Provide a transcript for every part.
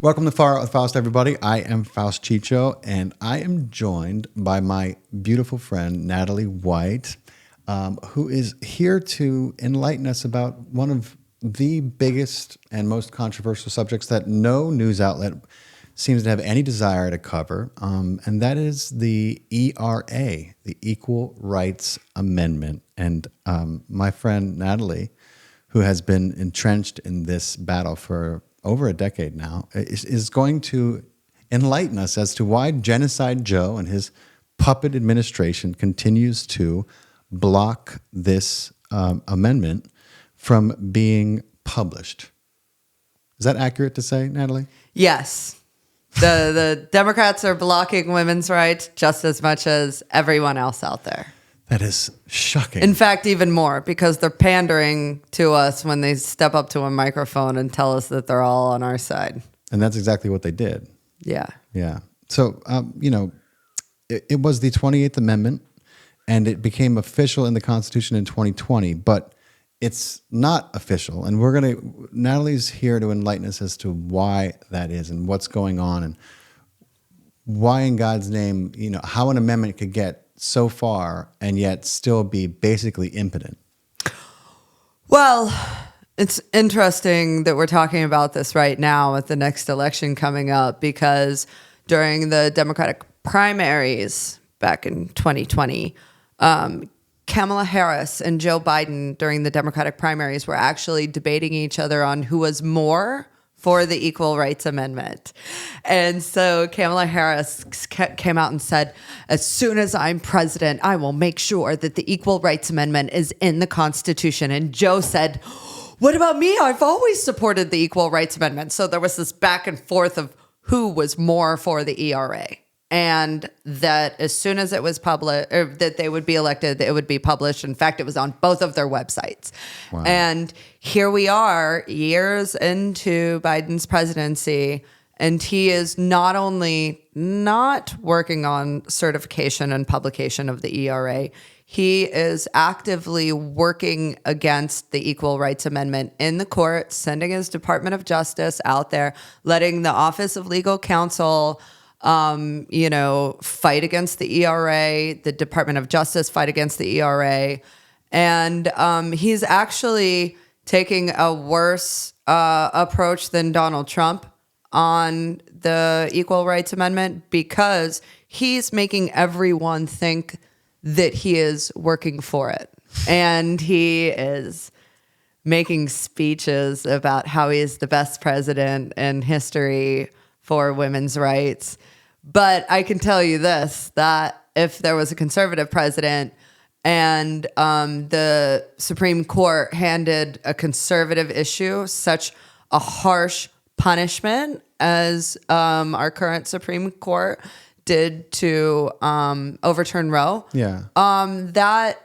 Welcome to Far Out with Faust, everybody. I am Faust Chicho, and I am joined by my beautiful friend, Natalie White, who is here to enlighten us about one of the biggest and most controversial subjects that no news outlet seems to have any desire to cover, and that is the ERA, the Equal Rights Amendment. And my friend, Natalie, who has been entrenched in this battle for over a decade now, is going to enlighten us as to why Genocide Joe and his puppet administration continues to block this amendment from being published. Is that accurate to say, Natalie? Yes. The Democrats are blocking women's rights just as much as everyone else out there. That is shocking. In fact, even more, because they're pandering to us when they step up to a microphone and tell us that they're all on our side. And that's exactly what they did. Yeah. Yeah. So, it was the 28th Amendment, and it became official in the Constitution in 2020, but it's not official. And Natalie's here to enlighten us as to why that is and what's going on and why in God's name, how an amendment could get so far and yet still be basically impotent. Well, it's interesting that we're talking about this right now with the next election coming up, because during the Democratic primaries back in 2020, Kamala Harris and Joe Biden during the Democratic primaries were actually debating each other on who was more for the Equal Rights Amendment. And so Kamala Harris came out and said, as soon as I'm president, I will make sure that the Equal Rights Amendment is in the Constitution. And Joe said, what about me? I've always supported the Equal Rights Amendment. So there was this back and forth of who was more for the ERA. And that as soon as it was published, or that they would be elected, it would be published. In fact, it was on both of their websites. Wow. And here we are, years into Biden's presidency, and he is not only not working on certification and publication of the ERA, he is actively working against the Equal Rights Amendment in the court, sending his Department of Justice out there, letting the Office of Legal Counsel fight against the ERA, the Department of Justice fight against the ERA. And he's actually taking a worse approach than Donald Trump on the Equal Rights Amendment, because he's making everyone think that he is working for it. And he is making speeches about how he is the best president in history for women's rights. But I can tell you this, that if there was a conservative president and the Supreme Court handed a conservative issue such a harsh punishment as our current Supreme Court did to overturn Roe, that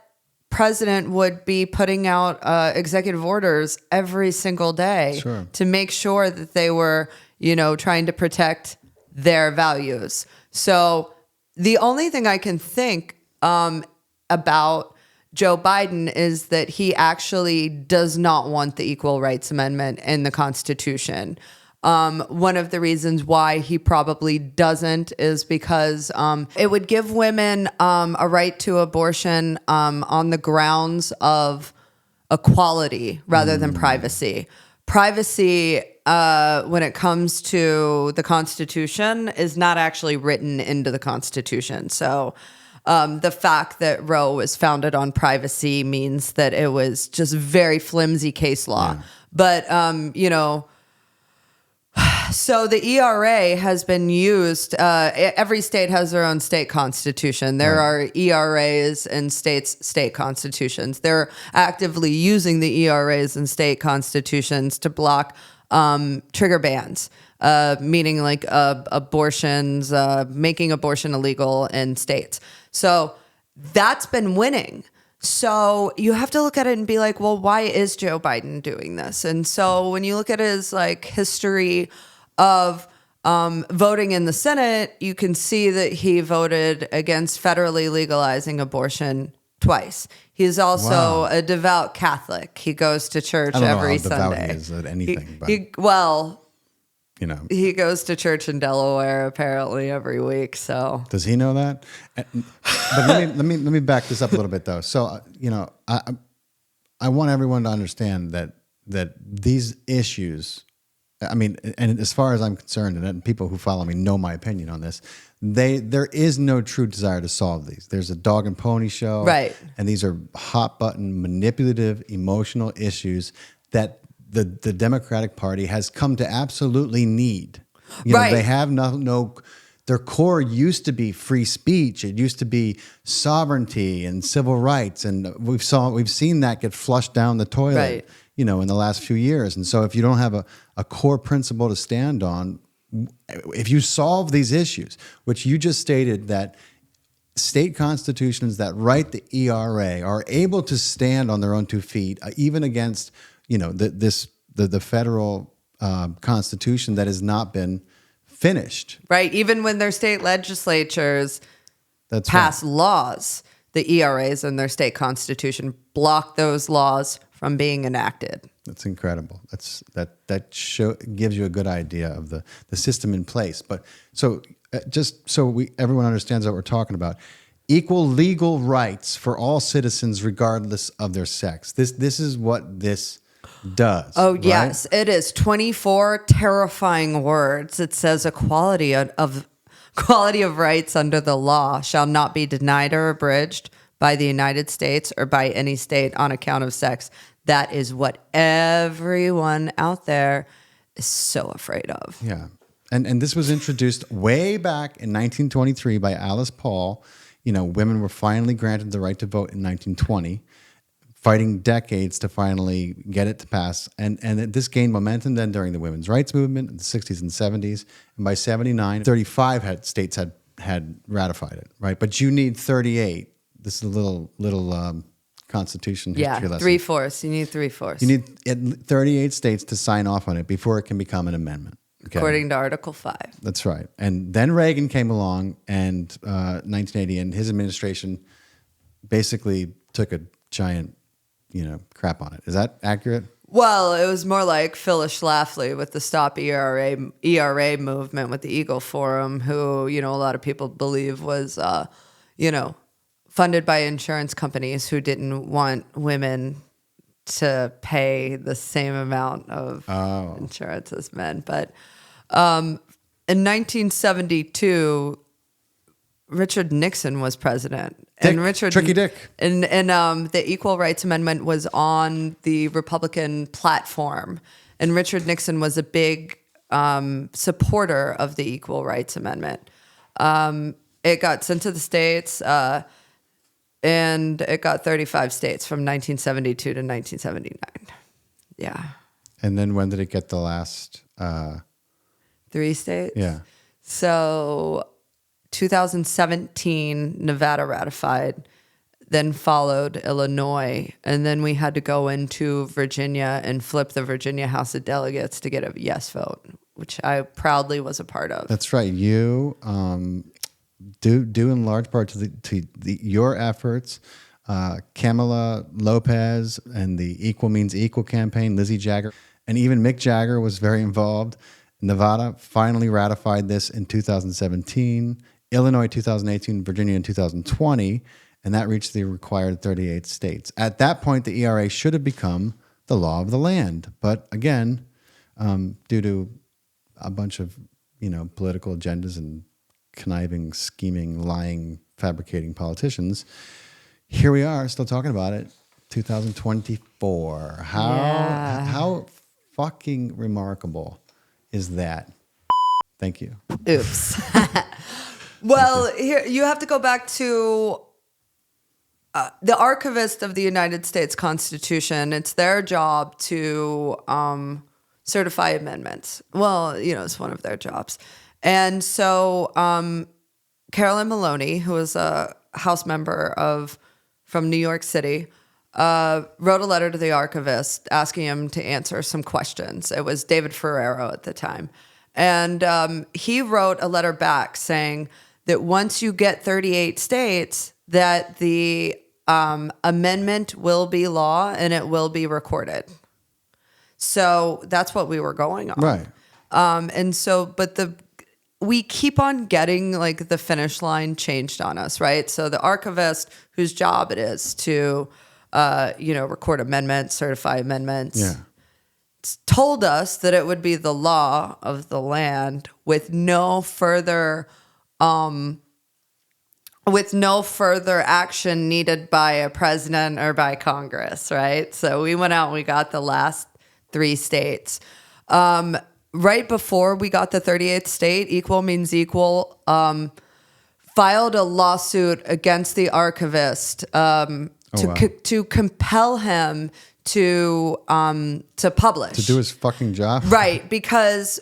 president would be putting out executive orders every single day to make sure that they were, trying to protect their values. So the only thing I can think about Joe Biden is that he actually does not want the Equal Rights Amendment in the Constitution. One of the reasons why he probably doesn't is because it would give women a right to abortion on the grounds of equality rather than privacy. Privacy, when it comes to the Constitution, is not actually written into the Constitution. So the fact that Roe was founded on privacy means that it was just very flimsy case law. Yeah. But, so the ERA has been used. Every state has their own state constitution. There are ERAs in state constitutions. They're actively using the ERAs in state constitutions to block trigger bans, meaning like abortions, making abortion illegal in states. So that's been winning. So you have to look at it and be like, well, why is Joe Biden doing this? And so when you look at his history of voting in the Senate, you can see that he voted against federally legalizing abortion twice. He's also a devout Catholic. He goes to church every Sunday. Devout he is at anything. He goes to church in Delaware apparently every week. So Does he know that? But let me back this up a little bit though. So I want everyone to understand that these issues, I mean, and as far as I'm concerned, and people who follow me know my opinion on this, there is no true desire to solve these. There's a dog and pony show, right? And these are hot button, manipulative, emotional issues that the Democratic Party has come to absolutely need. They have no. Their core used to be free speech. It used to be sovereignty and civil rights, and we've seen that get flushed down the toilet, right. In the last few years. And so, if you don't have a core principle to stand on, if you solve these issues, which you just stated that state constitutions that write the ERA are able to stand on their own 2 feet, even against the federal constitution that has not been finished. Right. Even when their state legislatures pass right. laws, the ERAs in their state constitution block those laws from being enacted. That's incredible. That gives you a good idea of the system in place. But so just so everyone understands what we're talking about, equal legal rights for all citizens regardless of their sex. This is what this does. Oh, right? yes. It is 24 terrifying words. It says equality of rights under the law shall not be denied or abridged by the United States or by any state on account of sex. That is what everyone out there is so afraid of. Yeah. And this was introduced way back in 1923 by Alice Paul. Women were finally granted the right to vote in 1920. Fighting decades to finally get it to pass. And this gained momentum then during the women's rights movement in the 60s and 70s. And by 79, 35 states had ratified it, right? But you need 38. This is a little constitution history lesson. 3/4. You need 3/4. You need 38 states to sign off on it before it can become an amendment. Okay? According to Article 5. That's right. And then Reagan came along and 1980, and his administration basically took a giant crap on it. Is that accurate? Well, it was more like Phyllis Schlafly with the Stop ERA movement with the Eagle Forum, who, a lot of people believe was, funded by insurance companies who didn't want women to pay the same amount of insurance as men. But in 1972, Richard Nixon was president. Tricky Dick. And the Equal Rights Amendment was on the Republican platform. And Richard Nixon was a big supporter of the Equal Rights Amendment. It got sent to the states, and it got 35 states from 1972 to 1979. Yeah. And then when did it get the last? 3 states? Yeah. So 2017, Nevada ratified, then followed Illinois, and then we had to go into Virginia and flip the Virginia House of Delegates to get a yes vote, which I proudly was a part of. That's right. You due in large part to your efforts, Kamala, Lopez, and the Equal Means Equal campaign, Lizzie Jagger, and even Mick Jagger was very involved. Nevada finally ratified this in 2017, Illinois 2018, Virginia in 2020, and that reached the required 38 states. At that point, the ERA should have become the law of the land. But again, due to a bunch of political agendas and conniving, scheming, lying, fabricating politicians, here we are still talking about it, 2024. How fucking remarkable is that? Thank you. Oops. Well, here you have to go back to the archivist of the United States Constitution. It's their job to certify amendments. Well, it's one of their jobs. And so Carolyn Maloney, who is a House member from New York City, wrote a letter to the archivist asking him to answer some questions. It was David Ferrero at the time. And he wrote a letter back saying that once you get 38 states, that the amendment will be law and it will be recorded. So that's what we were going on. Right. We keep on getting like the finish line changed on us, right? So the archivist, whose job it is to, record amendments, certify amendments, told us that it would be the law of the land with no further action needed by a president or by Congress, right? So we went out and we got the last 3 states. Right before we got the 38th state, Equal Means Equal, filed a lawsuit against the archivist to compel him to publish. To do his fucking job? Right, because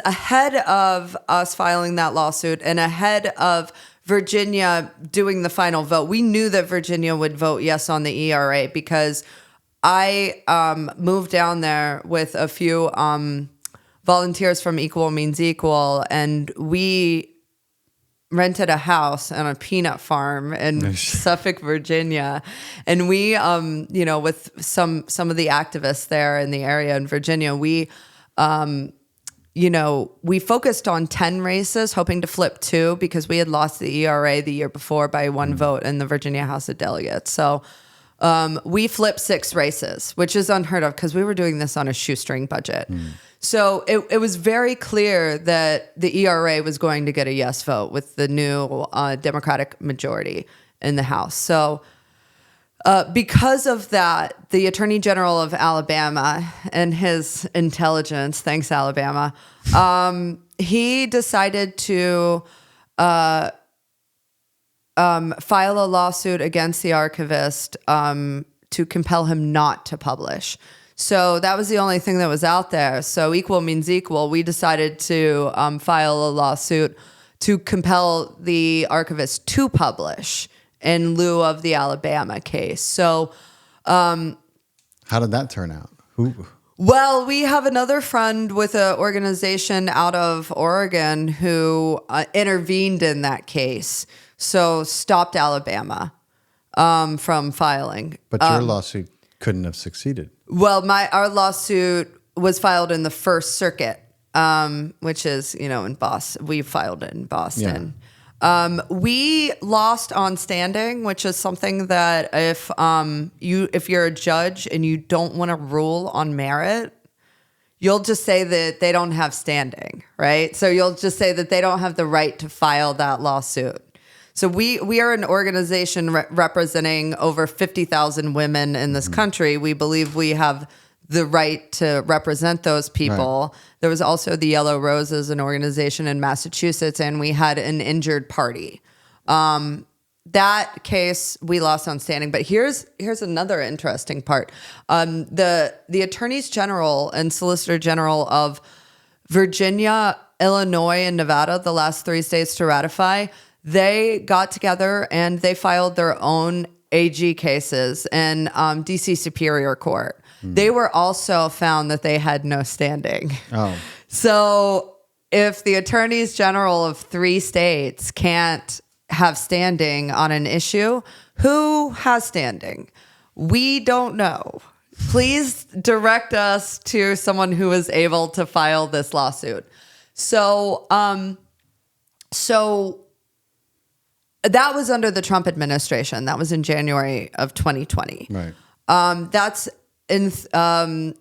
ahead of us filing that lawsuit and ahead of Virginia doing the final vote, we knew that Virginia would vote yes on the ERA because I moved down there with a few volunteers from Equal Means Equal, and we rented a house on a peanut farm in Suffolk, Virginia. And we, with some of the activists there in the area in Virginia, we focused on 10 races, hoping to flip 2 because we had lost the ERA the year before by 1 vote in the Virginia House of Delegates. So we flipped 6 races, which is unheard of because we were doing this on a shoestring budget. So it was very clear that the ERA was going to get a yes vote with the new Democratic majority in the House. So because of that, the Attorney General of Alabama and his intelligence, thanks Alabama, he decided to file a lawsuit against the archivist to compel him not to publish. So that was the only thing that was out there. So Equal Means Equal. We decided to file a lawsuit to compel the archivist to publish in lieu of the Alabama case. So how did that turn out? Well, we have another friend with an organization out of Oregon who intervened in that case. So stopped Alabama from filing. But your lawsuit couldn't have succeeded. Well, our lawsuit was filed in the First Circuit, which is, in Boston. We filed it in Boston. Yeah. We lost on standing, which is something that if you're a judge and you don't want to rule on merit, you'll just say that they don't have standing, right? So you'll just say that they don't have the right to file that lawsuit. So we are an organization representing over 50,000 women in this country. We believe we have the right to represent those people. Right. There was also the Yellow Roses, an organization in Massachusetts, and we had an injured party. That case we lost on standing. But here's another interesting part. The attorneys general and solicitor general of Virginia, Illinois, and Nevada, the last 3 states to ratify, they got together and they filed their own AG cases in DC Superior Court. They were also found that they had no standing. Oh. So if the attorneys general of 3 states can't have standing on an issue, who has standing? We don't know. Please direct us to someone who is able to file this lawsuit. So that was under the Trump administration. That was in January of 2020. Right. That's in the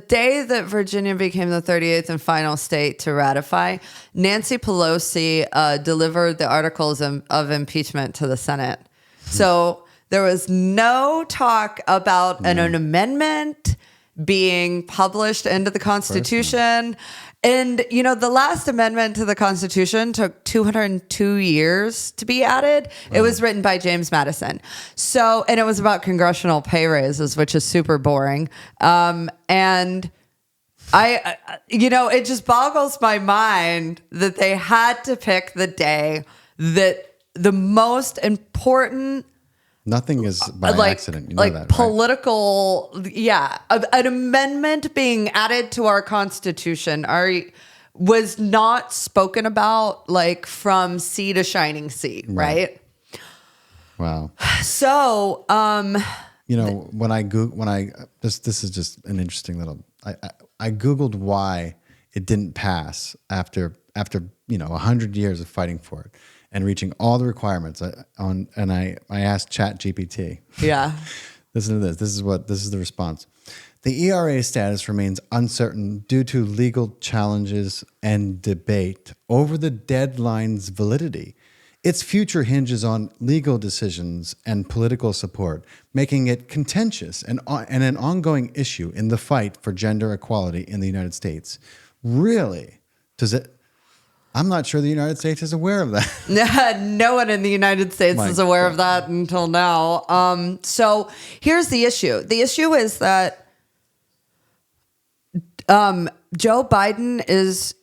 day that Virginia became the 38th and final state to ratify. Nancy Pelosi delivered the articles of impeachment to the Senate. So there was no talk about an amendment being published into the Constitution. And, the last amendment to the Constitution took 202 years to be added. It was written by James Madison. So, and it was about congressional pay raises, which is super boring. And it just boggles my mind that they had to pick the day that the most important nothing is by accident. You know that, political, right? An amendment being added to our Constitution was not spoken about from sea to sea, right? Wow. So, this is just an interesting little I Googled why it didn't pass after 100 years of fighting for it and reaching all the requirements and I asked ChatGPT. Yeah. Listen to this. This is the response. The ERA status remains uncertain due to legal challenges and debate over the deadline's validity. Its future hinges on legal decisions and political support, making it contentious and an ongoing issue in the fight for gender equality in the United States. Really? Does it? I'm not sure the United States is aware of that. No one in the United States is aware of that until now. So here's the issue. The issue is that Joe Biden is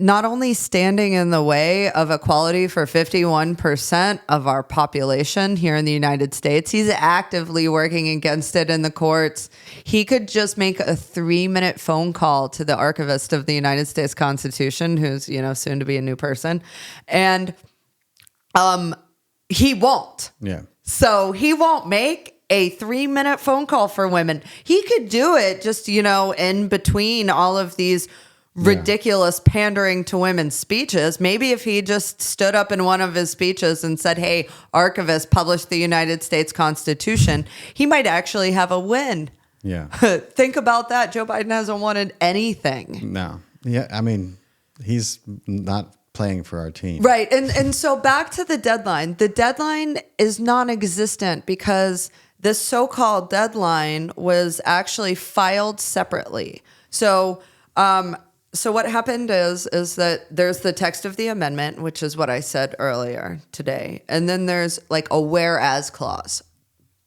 not only standing in the way of equality for 51% of our population here in the United States, he's actively working against it in the courts. He could just make a 3-minute phone call to the archivist of the United States Constitution, who's, soon to be a new person. And he won't. Yeah. So he won't make a 3-minute phone call for women. He could do it just, in between all of these ridiculous pandering to women's speeches. Maybe if he just stood up in one of his speeches and said, hey, archivist, publish the United States Constitution, he might actually have a win. Yeah. Think about that. Joe Biden hasn't wanted anything. No. Yeah. I mean, he's not playing for our team. Right. And so back to the deadline. The deadline is non-existent because this so-called deadline was actually filed separately. So what happened is that there's the text of the amendment, which is what I said earlier today. And then there's like a whereas clause.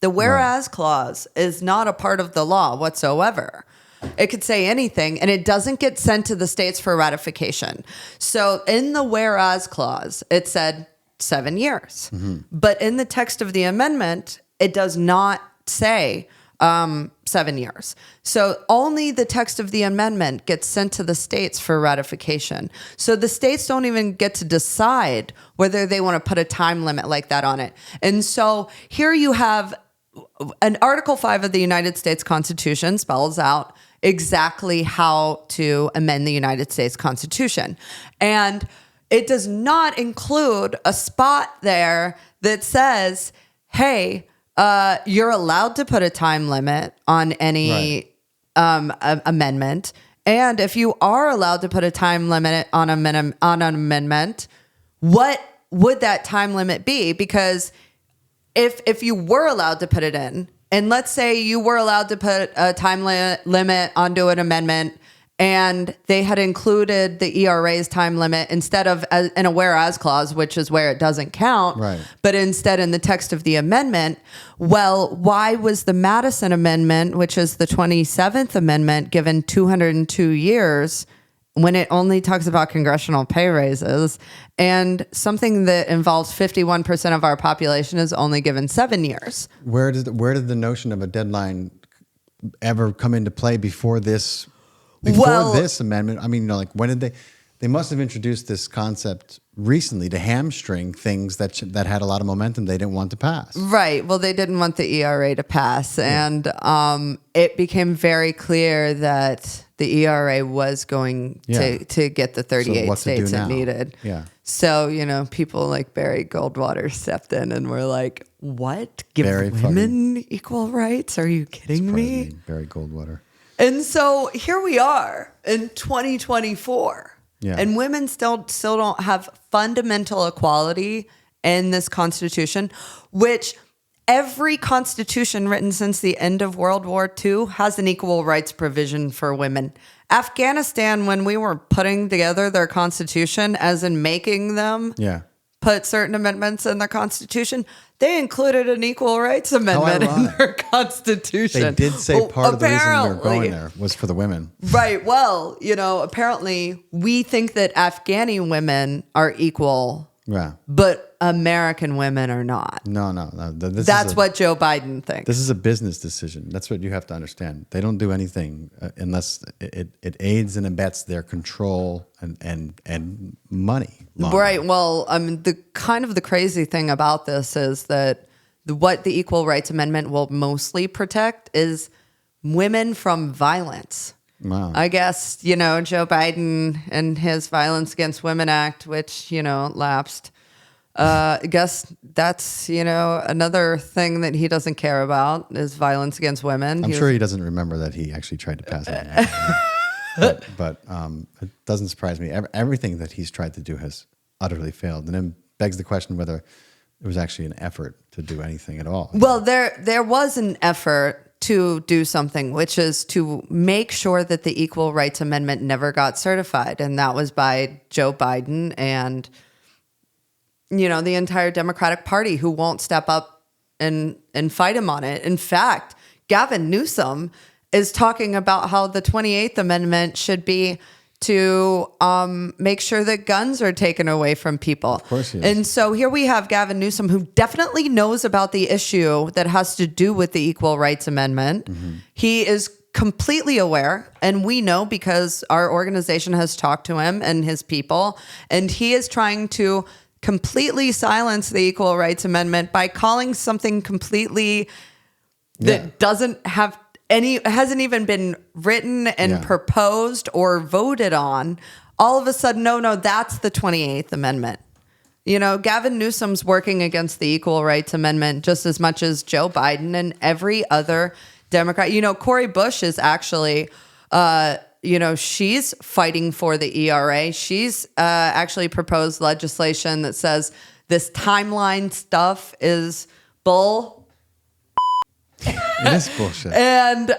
The whereas clause is not a part of the law whatsoever. It could say anything, and it doesn't get sent to the states for ratification. So in the whereas clause, it said 7 years. Mm-hmm. But in the text of the amendment, it does not say 7 years. So only the text of the amendment gets sent to the states for ratification. So the states don't even get to decide whether they want to put a time limit like that on it. And so here you have an Article 5 of the United States Constitution spells out exactly how to amend the United States Constitution. And it does not include a spot there that says, hey, you're allowed to put a time limit on any amendment. And if you are allowed to put a time limit on an amendment, what would that time limit be? Because if you were allowed to put it in, and let's say you were allowed to put a time limit onto an amendment, and they had included the ERA's time limit instead of in a whereas clause, which is where it doesn't count, but instead in the text of the amendment. Well, why was the Madison Amendment, which is the 27th Amendment, given 202 years when it only talks about congressional pay raises, and something that involves 51% of our population is only given 7 years? Where did the notion of a deadline ever come into play before this? This amendment? I mean, when did they must have introduced this concept recently to hamstring things that had a lot of momentum they didn't want to pass. Right. Well, they didn't want the ERA to pass. And it became very clear that the ERA was going to get the 38 states it needed. Yeah. So, people like Barry Goldwater stepped in and were like, what? Give women equal rights? Are you kidding me? Barry Goldwater. And so here we are in 2024. Yeah. And women still don't have fundamental equality in this Constitution, which every Constitution written since the end of World War II has an equal rights provision for women. Afghanistan, when we were putting together their Constitution, as in making them put certain amendments in their Constitution, they included an equal rights amendment in their Constitution. They did say part of the reason we were going there was for the women. Right. Well, apparently we think that Afghani women are equal, but American women are not. No. That's what Joe Biden thinks. This is a business decision. That's what you have to understand. They don't do anything unless it aids and abets their control and money. Right. Well, the crazy thing about this is that what the Equal Rights Amendment will mostly protect is women from violence. Wow. I guess, Joe Biden and his Violence Against Women Act, which, lapsed. I guess that's, another thing that he doesn't care about is violence against women. I'm sure he doesn't remember that he actually tried to pass it. but it doesn't surprise me. Everything that he's tried to do has utterly failed. And then begs the question whether it was actually an effort to do anything at all. Well, there was an effort to do something, which is to make sure that the Equal Rights Amendment never got certified. And that was by Joe Biden and, the entire Democratic Party, who won't step up and fight him on it. In fact, Gavin Newsom is talking about how the 28th Amendment should be to make sure that guns are taken away from people. Of course he is. And so here we have Gavin Newsom, who definitely knows about the issue that has to do with the Equal Rights Amendment. Mm-hmm. He is completely aware, and we know because our organization has talked to him and his people, and he is trying to completely silence the Equal Rights Amendment by calling something completely that doesn't have hasn't even been written and proposed or voted on. All of a sudden, no, that's the 28th Amendment. Gavin Newsom's working against the Equal Rights Amendment just as much as Joe Biden and every other Democrat. Cori Bush is actually, she's fighting for the ERA. She's actually proposed legislation that says this timeline stuff is bull. It is bullshit. And,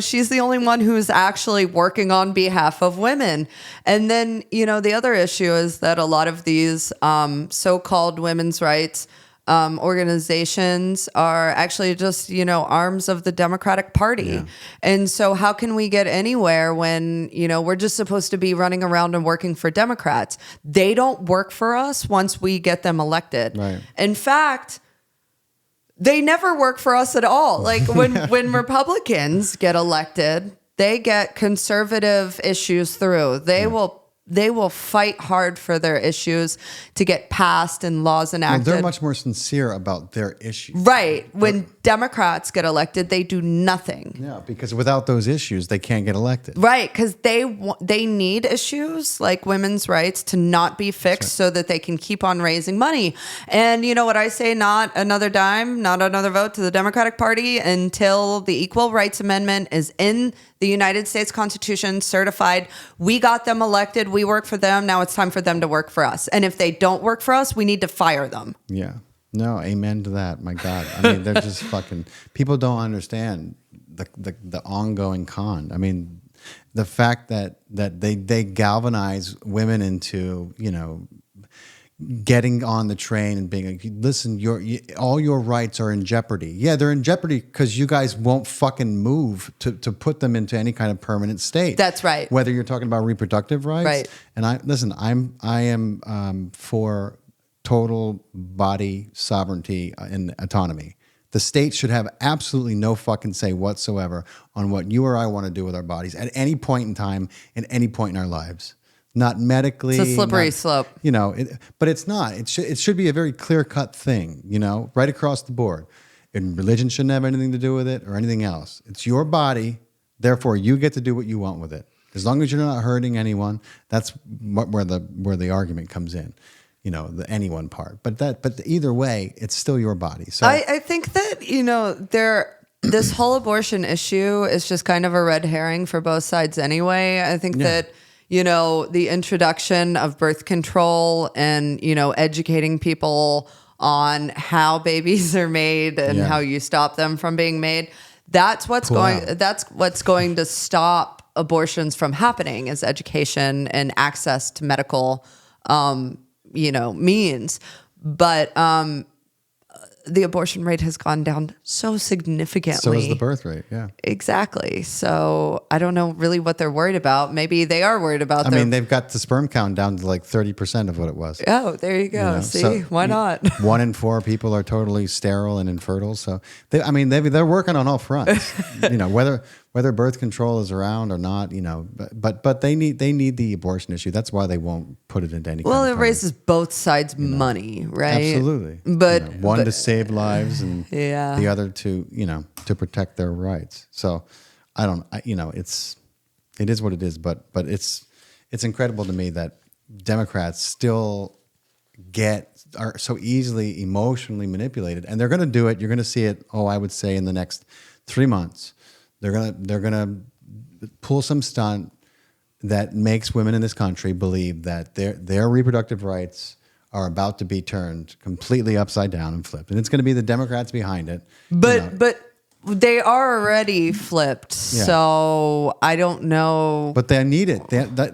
she's the only one who's actually working on behalf of women. And then, the other issue is that a lot of these so-called women's rights organizations are actually just, arms of the Democratic Party. Yeah. And so how can we get anywhere when, we're just supposed to be running around and working for Democrats? They don't work for us once we get them elected. Right. In fact, they never work for us at all. Like when Republicans get elected, they get conservative issues through. They will fight hard for their issues to get passed and laws enacted. They're much more sincere about their issues. Right. When Democrats get elected, they do nothing. Yeah, because without those issues, they can't get elected. Right, because they need issues like women's rights to not be fixed so that they can keep on raising money. And you know what I say? Not another dime, not another vote to the Democratic Party until the Equal Rights Amendment is in the United States Constitution, certified. We got them elected. We work for them. Now it's time for them to work for us. And if they don't work for us, we need to fire them. Yeah. No, amen to that. My God. I mean, they're just fucking, people don't understand the ongoing con. I mean, the fact that they galvanize women into, getting on the train and being like, listen, all your rights are in jeopardy. Yeah, they're in jeopardy because you guys won't fucking move to put them into any kind of permanent state. That's right. Whether you're talking about reproductive rights. Right. And I am for total body sovereignty and autonomy. The state should have absolutely no fucking say whatsoever on what you or I want to do with our bodies at any point in time, at any point in our lives. Not medically. It's a slippery slope. But it's not. It should be a very clear-cut thing, right across the board. And religion shouldn't have anything to do with it or anything else. It's your body, therefore you get to do what you want with it. As long as you're not hurting anyone, that's where the argument comes in. The anyone part. But either way, it's still your body. So I think that, this whole abortion issue is just kind of a red herring for both sides anyway. I think that the introduction of birth control and, educating people on how babies are made and how you stop them from being made. That's what's going to stop abortions from happening is education and access to medical, means. But, the abortion rate has gone down so significantly. So is the birth rate, yeah. Exactly. So I don't know really what they're worried about. Maybe they are worried about I mean, they've got the sperm count down to like 30% of what it was. Oh, there you go. See, so why not? 1 in 4 people are totally sterile and infertile. So they're working on all fronts. whether birth control is around or not, but they need the abortion issue. That's why they won't put it into any. Well, kind it of raises both sides money, right? Absolutely. But one to save lives, and Yeah. the other to to protect their rights. So it is what it is. But it's incredible to me that Democrats still are so easily emotionally manipulated, and they're going to do it. You're going to see it. I would say in the next 3 months, they're gonna pull some stunt that makes women in this country believe that their reproductive rights are about to be turned completely upside down and flipped, and it's going to be the Democrats behind it. But they are already flipped, so I don't know. But they need it.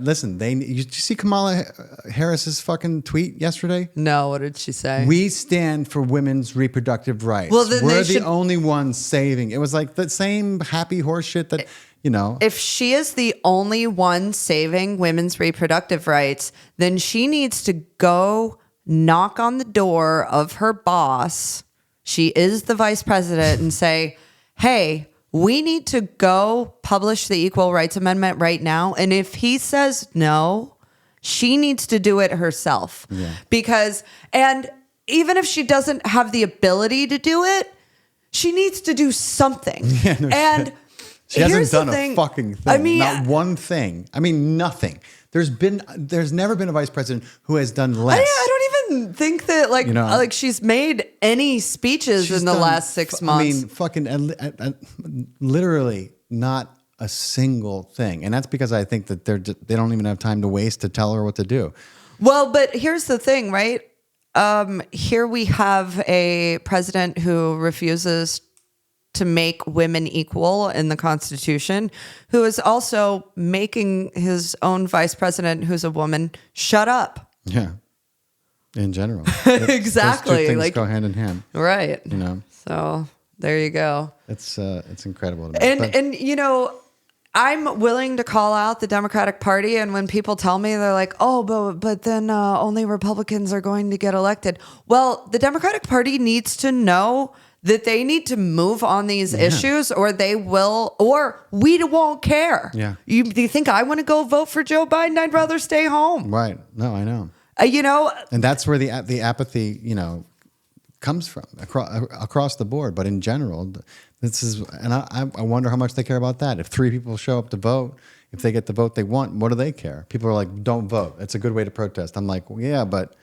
Listen, did you see Kamala Harris's fucking tweet yesterday? No, what did she say? We stand for women's reproductive rights. Well, then we're the only ones saving. It was like the same happy horse shit that, If she is the only one saving women's reproductive rights, then she needs to go knock on the door of her boss. She is the vice president, and say, hey, we need to go publish the Equal Rights Amendment right now. And if he says no, she needs to do it herself. Yeah. And even if she doesn't have the ability to do it, she needs to do something. Yeah, no and shit. She hasn't done a fucking thing. I mean, not one thing. I mean, nothing. There's never been a vice president who has done less. I don't even think that like she's made any speeches in the last 6 months. I mean, fucking literally not a single thing. And that's because I think that they don't even have time to waste to tell her what to do. Well, but here's the thing, right? Here we have a president who refuses to make women equal in the Constitution, who is also making his own vice president, who's a woman, shut up. Yeah. In general. Exactly. Those two things go hand in hand. Right. So there you go. It's incredible to me. And I'm willing to call out the Democratic Party, and when people tell me, they're like, but then only Republicans are going to get elected. Well, the Democratic Party needs to know that they need to move on these issues, or they will, or we won't care. Yeah. Do you think I want to go vote for Joe Biden? I'd rather stay home. Right. No, I know. And that's where the apathy, comes from across the board. But in general, I wonder how much they care about that. If 3 people show up to vote, if they get the vote they want, what do they care? People are like, don't vote. It's a good way to protest. I'm like, well, yeah, but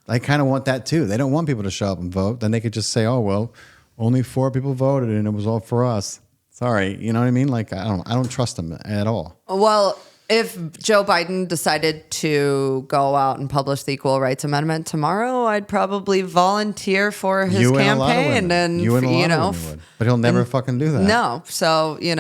I kind of want that too. They don't want people to show up and vote. Then they could just say, oh, well, only 4 people voted and it was all for us. Sorry. You know what I mean? Like, I don't trust them at all. Well, if Joe Biden decided to go out and publish the Equal Rights Amendment tomorrow, I'd probably volunteer for his campaign. And you and a lot of women would. But he'll never fucking do that. No. So, he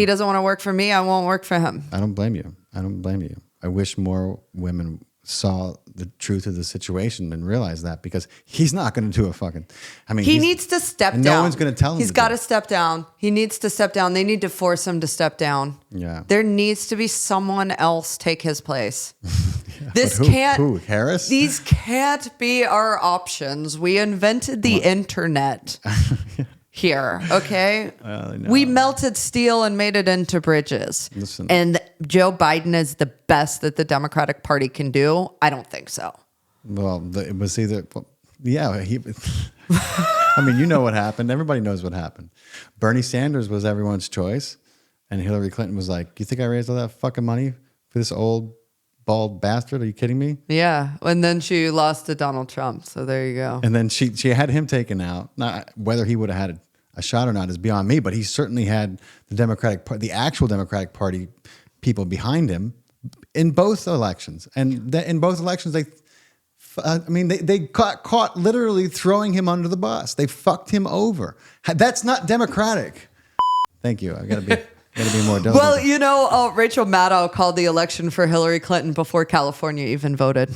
doesn't want to work for me. I won't work for him. I don't blame you. I wish more women saw the truth of the situation and realized that, because he's not going to do a fucking. I mean, he needs to step down. No one's going to tell him. He's got to step down. He needs to step down. They need to force him to step down. Yeah. There needs to be someone else take his place. Yeah, this who? Harris? These can't be our options. We invented the internet. Here, okay? We melted steel and made it into bridges. Listen. And Joe Biden is the best that the Democratic Party can do? I don't think so. Well, it was either... Yeah, I mean, you know what happened. Everybody knows what happened. Bernie Sanders was everyone's choice, and Hillary Clinton was like, you think I raised all that fucking money for this old, bald bastard? Are you kidding me? Yeah, and then she lost to Donald Trump, so there you go. And then she had him taken out. Now, whether he would have had a shot or not is beyond me, but he certainly had the actual Democratic Party people behind him in both elections. And in both elections, they caught literally throwing him under the bus. They fucked him over. That's not democratic. Thank you. I gotta be more diligent. Well, Rachel Maddow called the election for Hillary Clinton before California even voted.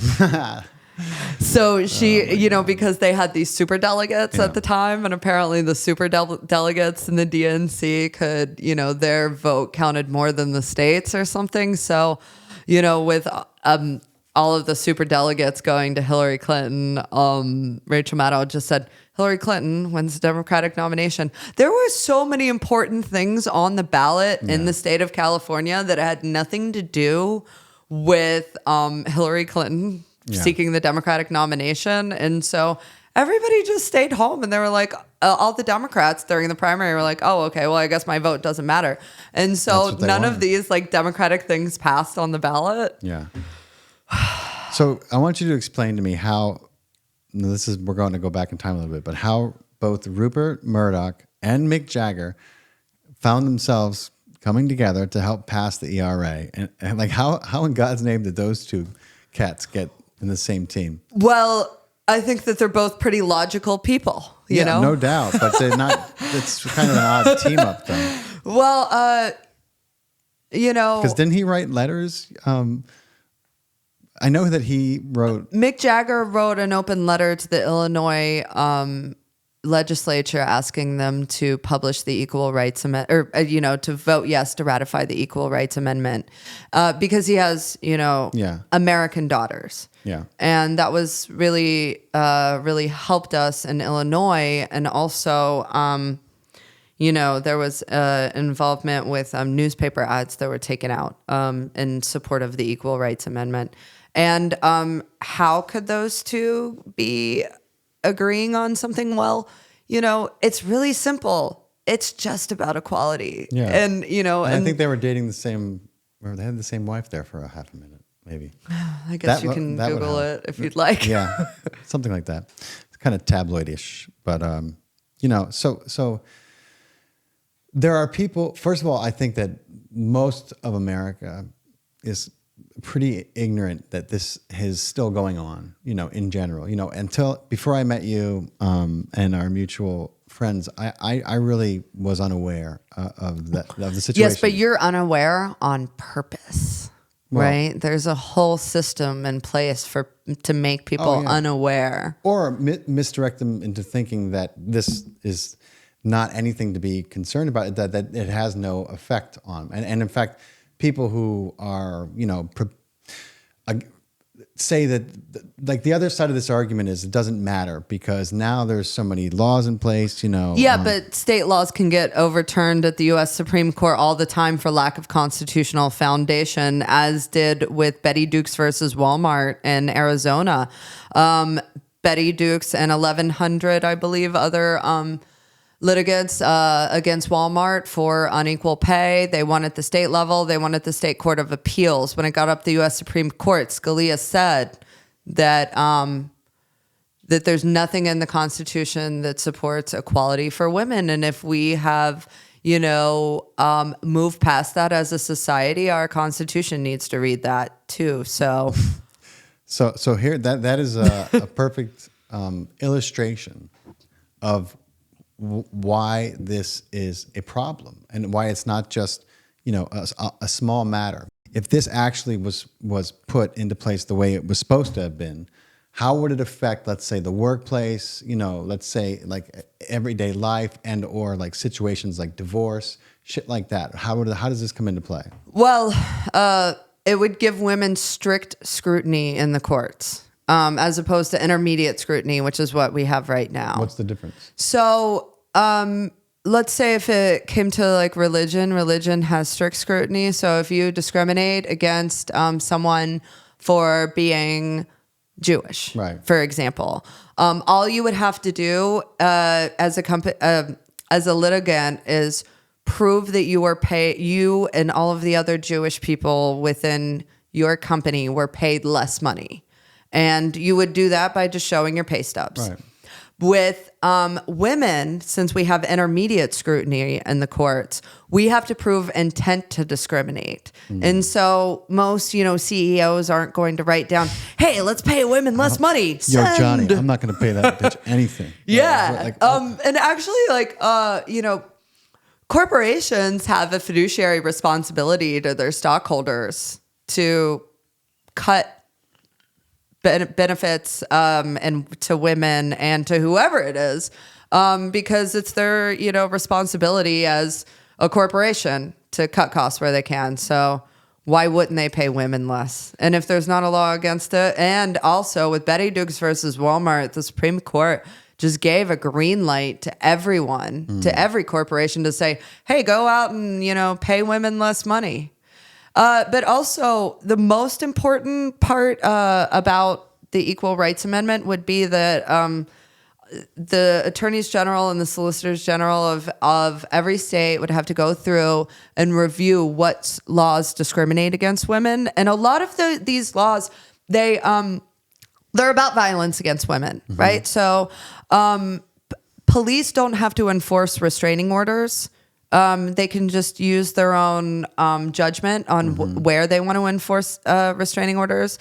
So she, because they had these super delegates at the time, and apparently the super delegates in the DNC could, their vote counted more than the states or something. So, with all of the super delegates going to Hillary Clinton. Rachel Maddow just said, Hillary Clinton wins the Democratic nomination. There were so many important things on the ballot in the state of California that had nothing to do with Hillary Clinton seeking the Democratic nomination. And so everybody just stayed home, and they were like, all the Democrats during the primary were like, oh, okay, well, I guess my vote doesn't matter. And so none of these like Democratic things passed on the ballot. Yeah. So I want you to explain to me how, we're going to go back in time a little bit, but how both Rupert Murdoch and Mick Jagger found themselves coming together to help pass the ERA. And like, how in God's name did those two cats get in the same team? Well, I think that they're both pretty logical people, you know? No doubt, but they're not, it's kind of an odd team up though. Well, you know. Because didn't he write letters? I know that he wrote. Mick Jagger wrote an open letter to the Illinois legislature asking them to publish the Equal Rights Amendment, or, to vote yes to ratify the Equal Rights Amendment because he has, American daughters. Yeah. And that was really, really helped us in Illinois. And also, there was involvement with newspaper ads that were taken out in support of the Equal Rights Amendment. And how could those two be agreeing on something? Well, it's really simple. It's just about equality. Yeah. And, and I think they were dating the same, or they had the same wife there for a half a minute, maybe. I guess you can Google it if you'd like. Yeah, something like that. It's kind of tabloidish, but, so there are people, first of all, I think that most of America is pretty ignorant that this is still going on, in general, before I met you and our mutual friends, I really was unaware of the situation. Yes, but you're unaware on purpose, right? There's a whole system in place to make people unaware. Or misdirect them into thinking that this is not anything to be concerned about, that it has no effect on. And in fact, people who are, say that, like, the other side of this argument is it doesn't matter because now there's so many laws in place, Yeah, but state laws can get overturned at the U.S. Supreme Court all the time for lack of constitutional foundation, as did with Betty Dukes versus Walmart in Arizona. Betty Dukes and 1,100, I believe, other litigants against Walmart for unequal pay. They won at the state level. They won at the state court of appeals. When it got up to the U.S. Supreme Court, Scalia said that that there's nothing in the Constitution that supports equality for women. And if we have, moved past that as a society, our Constitution needs to read that too. So here, that is a perfect illustration of why this is a problem and why it's not just, a small matter. If this actually was put into place the way it was supposed to have been, how would it affect, let's say, the workplace, let's say like everyday life and or like situations like divorce, shit like that? How does this come into play? Well, it would give women strict scrutiny in the courts. As opposed to intermediate scrutiny, which is what we have right now. What's the difference? So let's say if it came to like religion has strict scrutiny. So if you discriminate against someone for being Jewish, right, for example, all you would have to do as a litigant is prove that you and all of the other Jewish people within your company were paid less money. And you would do that by just showing your pay stubs. Right. With women, since we have intermediate scrutiny in the courts, we have to prove intent to discriminate. Mm. And so most, CEOs aren't going to write down, hey, let's pay women less money. Yo, Johnny, I'm not going to pay that bitch anything. Yeah. And actually, corporations have a fiduciary responsibility to their stockholders to cut benefits and to women and to whoever it is, because it's their responsibility as a corporation to cut costs where they can. So why wouldn't they pay women less? And if there's not a law against it, and also with Betty Dukes versus Walmart, the Supreme Court just gave a green light to everyone, to every corporation to say, hey, go out and, pay women less money. But also the most important part about the Equal Rights Amendment would be that the attorneys general and the solicitors general of every state would have to go through and review what laws discriminate against women. And a lot of these laws, they're about violence against women, right? So police don't have to enforce restraining orders. They can just use their own judgment on where they want to enforce restraining orders.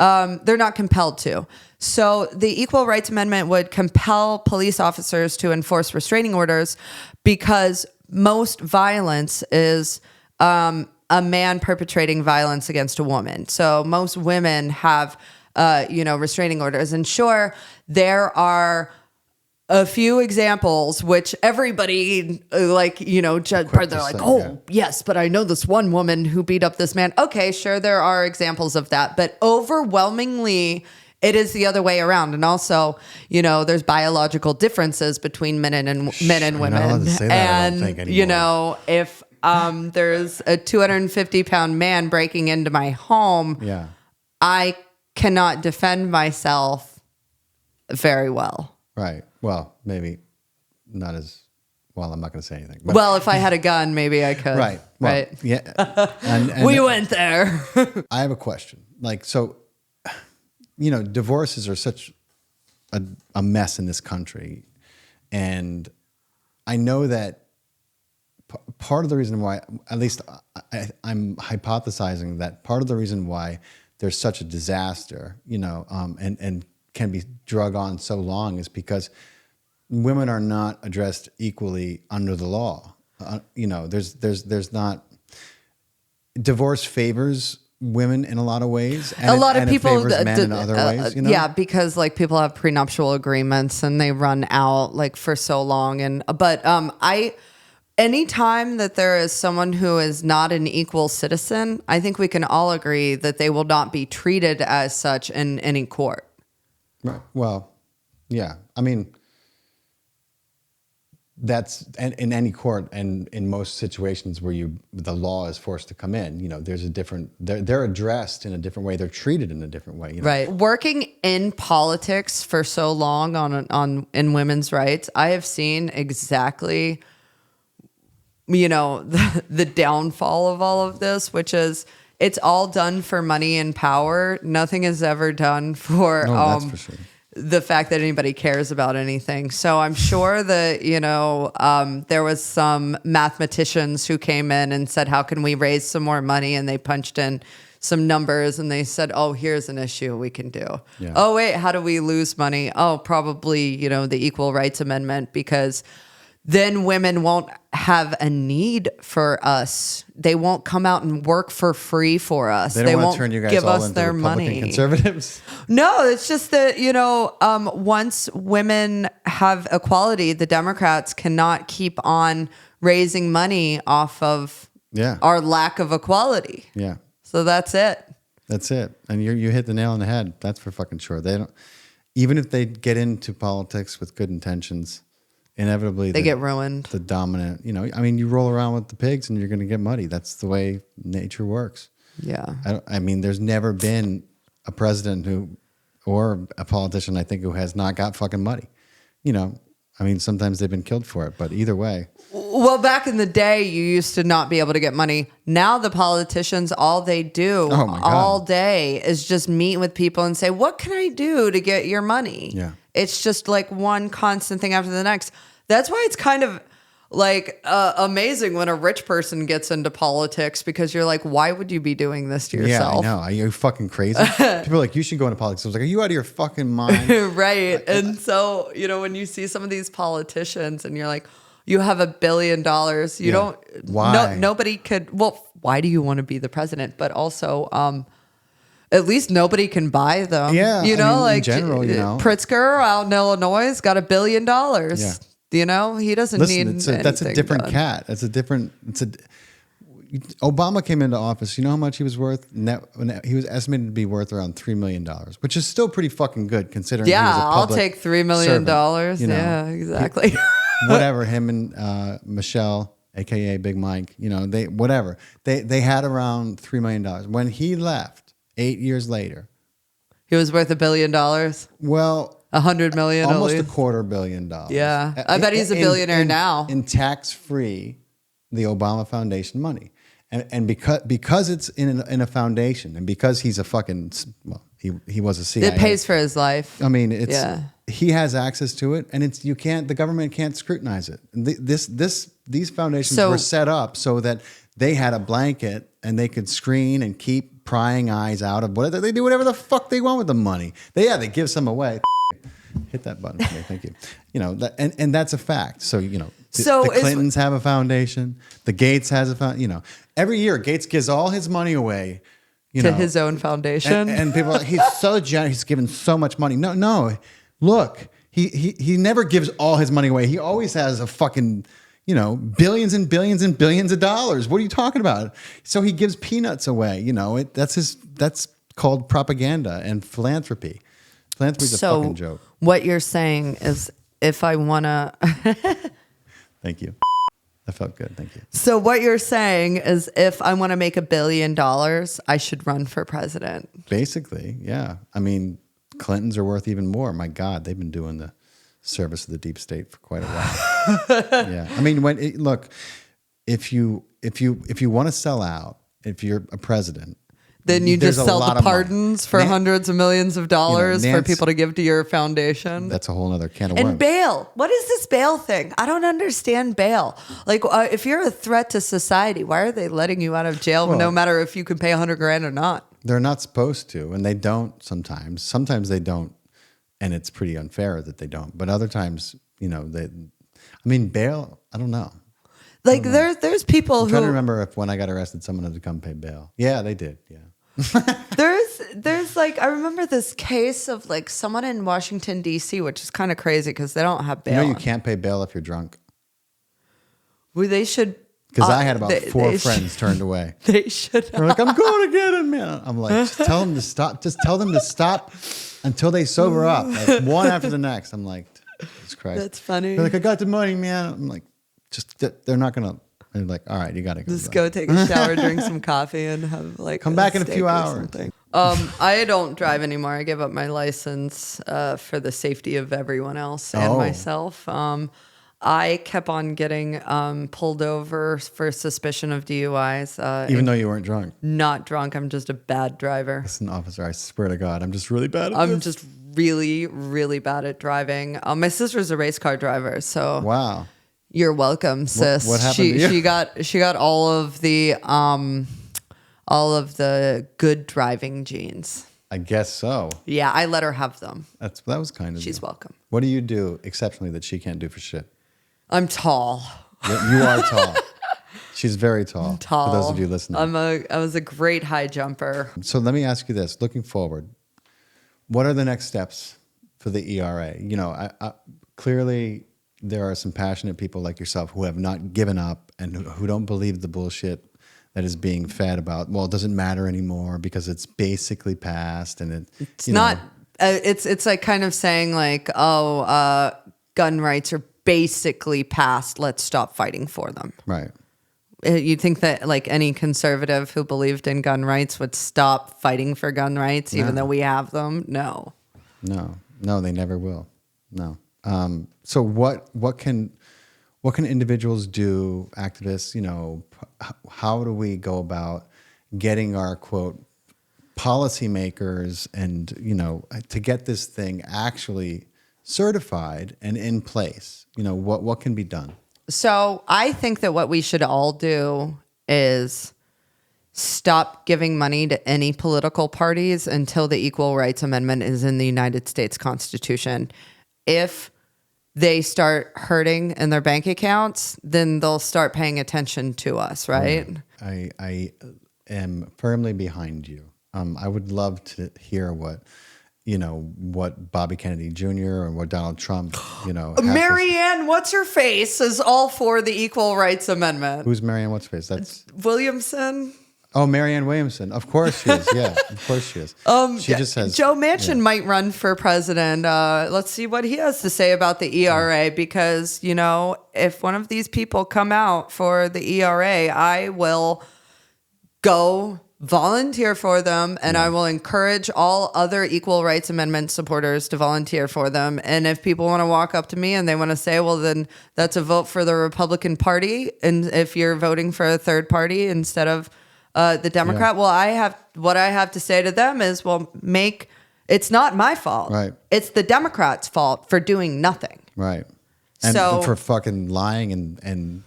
They're not compelled to. So the Equal Rights Amendment would compel police officers to enforce restraining orders because most violence is a man perpetrating violence against a woman. So most women have, restraining orders. And sure, there are a few examples which everybody they're like, yes, but I know this one woman who beat up this man. Okay, sure, there are examples of that, but overwhelmingly it is the other way around. And also, there's biological differences between men and women. If there's a 250-pound man breaking into my home, I cannot defend myself very well. Right. Well, maybe not as well. I'm not going to say anything. But. Well, if I had a gun, maybe I could. Right. Well, right. Yeah. And we went there. I have a question. Divorces are such a mess in this country. And I know that part of the reason why, at least I'm hypothesizing that part of the reason why there's such a disaster, and can be drug on so long is because women are not addressed equally under the law. There's not, divorce favors women in a lot of ways. And a lot of people it favors men in other ways. Yeah, because people have prenuptial agreements and they run out for so long. But anytime that there is someone who is not an equal citizen, I think we can all agree that they will not be treated as such in any court. Right. Well, yeah. I mean, that's in any court and in most situations where the law is forced to come in. There's a different. They're addressed in a different way. They're treated in a different way. Right. Working in politics for so long in women's rights, I have seen exactly, the downfall of all of this, which is it's all done for money and power. Nothing is ever done for, that's for sure. The fact that anybody cares about anything. So I'm sure that, there was some mathematicians who came in and said, how can we raise some more money? And they punched in some numbers and they said, oh, here's an issue we can do. Yeah. Oh, wait, how do we lose money? Oh, probably, the Equal Rights Amendment, because then women won't have a need for us. They won't come out and work for free for us. They won't turn you guys give all us into their Republican money. Conservatives. No, it's just that, once women have equality, the Democrats cannot keep on raising money off of our lack of equality. Yeah. So that's it. That's it. And you hit the nail on the head. That's for fucking sure. They don't, even if they get into politics with good intentions, inevitably they get ruined. The dominant, you roll around with the pigs and you're going to get muddy. That's the way nature works. Yeah. There's never been a president or a politician, I think, who has not got fucking muddy. Sometimes they've been killed for it, but either way. Well, back in the day, you used to not be able to get money. Now the politicians, all they do all day is just meet with people and say, what can I do to get your money? Yeah. It's just one constant thing after the next. That's why it's kind of amazing when a rich person gets into politics, because you're like, why would you be doing this to yourself? Yeah, I know. Are you fucking crazy? People are like, you should go into politics. I was like, are you out of your fucking mind? Right. And so, when you see some of these politicians and you're like, you have $1 billion. You don't. Why? Nobody could. Well, why do you want to be the president? But also, at least nobody can buy them. Yeah. In general, Pritzker out in Illinois has got $1 billion. Yeah. He doesn't need anything. That's a different cat. It's a different. Obama came into office. You know how much he was worth? He was estimated to be worth around $3 million, which is still pretty fucking good considering he was a I'll public take $3 million. servant, Yeah, exactly. Whatever, him and Michelle, aka Big Mike, they had around $3 million. When he left 8 years later, He was worth $1 billion. Well, 100 million, almost at a least. $250 million. Yeah, I bet he's a billionaire now. In tax-free, the Obama Foundation money, and because it's in a foundation, and because he's a fucking he was a CIA. It pays for his life. I mean, he has access to it, and the government can't scrutinize it. These foundations were set up so that they had a blanket and they could screen and keep prying eyes out of whatever they do, whatever the fuck they want with the money. They give some away. Hit that button for me, thank you. And that's a fact. So the Clintons have a foundation. The Gates has a foundation. Every year Gates gives all his money away. To his own foundation. And people are like, he's so generous. He's given so much money. No. Look, he never gives all his money away. He always has a fucking, billions and billions and billions of dollars. What are you talking about? So he gives peanuts away. That's called propaganda and philanthropy. Philanthropy's a fucking joke. What you're saying is if I want to... Thank you. That felt good. Thank you. So what you're saying is if I want to make $1 billion, I should run for president. Basically, yeah. I mean, Clintons are worth even more. My God, they've been doing the service of the deep state for quite a while. Yeah. I mean, if you want to sell out, if you're a president, then you just sell the pardons for hundreds of millions of dollars for people to give to your foundation. That's a whole other can of worms. And bail. What is this bail thing? I don't understand bail. Like, if you're a threat to society, why are they letting you out of jail no matter if you can pay $100,000 or not? They're not supposed to, and they don't sometimes. Sometimes they don't, and it's pretty unfair that they don't. But other times, bail, I don't know. Like, there's people I'm trying to remember if when I got arrested, someone had to come pay bail. Yeah, they did, yeah. There's like, I remember this case of like someone in Washington, D.C., which is kind of crazy because they don't have bail. You can't pay bail if you're drunk. Well, they should. Because I had about four friends turned away. They should. They're like, I'm going to get him, man. I'm like, just tell them to stop. Just tell them to stop until they sober up. Like one after the next. I'm like, Jesus Christ. That's funny. They're like, I got the money, man. I'm like, they're not going to. They're like, all right, you got to go. Just go take a shower, drink some coffee, and have like come back in a few hours. I don't drive anymore. I gave up my license for the safety of everyone else and myself. I kept on getting pulled over for suspicion of DUIs. Even though you weren't drunk? Not drunk. I'm just a bad driver. Listen, officer, I swear to God, I'm just really bad at I'm just really, really bad at driving. My sister's a race car driver, so... Wow. You're welcome, sis. What happened to you? She got all of the good driving genes. I guess so. Yeah, I let her have them. That was kind of. She's welcome. What do you do exceptionally that she can't do for shit? I'm tall. You are tall. She's very tall. I'm tall. For those of you listening, I was a great high jumper. So let me ask you this: looking forward, what are the next steps for the ERA? I clearly. There are some passionate people like yourself who have not given up and who don't believe the bullshit that is being fed about, well, it doesn't matter anymore because it's basically passed and it's not, it's like kind of saying like, gun rights are basically passed. Let's stop fighting for them. Right. You'd think that like any conservative who believed in gun rights would stop fighting for gun rights, even though we have them? No, they never will. No. So what can individuals do, activists, how do we go about getting our quote policymakers and, to get this thing actually certified and in place? What can be done? So I think that what we should all do is stop giving money to any political parties until the Equal Rights Amendment is in the United States Constitution. If they start hurting in their bank accounts, then they'll start paying attention to us, right? I am firmly behind you. I would love to hear what, what Bobby Kennedy Jr. and what Donald Trump, Marianne, what's her face, is all for the Equal Rights Amendment. Who's Marianne? What's face? That's Williamson. Oh, Marianne Williamson. Of course she is. Yeah, of course she is. She just has. Joe Manchin might run for president. Let's see what he has to say about the ERA, because, if one of these people come out for the ERA, I will go volunteer for them, and I will encourage all other Equal Rights Amendment supporters to volunteer for them. And if people want to walk up to me and they want to say, well, then that's a vote for the Republican Party, and if you're voting for a third party instead of the Democrat, well, what I have to say to them is, well, it's not my fault. Right. It's the Democrats' fault for doing nothing. Right. And for fucking lying and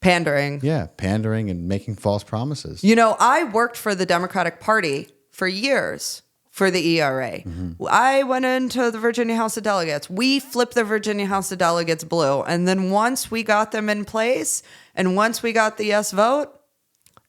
pandering. Yeah, pandering and making false promises. I worked for the Democratic Party for years for the ERA. Mm-hmm. I went into the Virginia House of Delegates. We flipped the Virginia House of Delegates blue. And then once we got them in place and once we got the yes vote,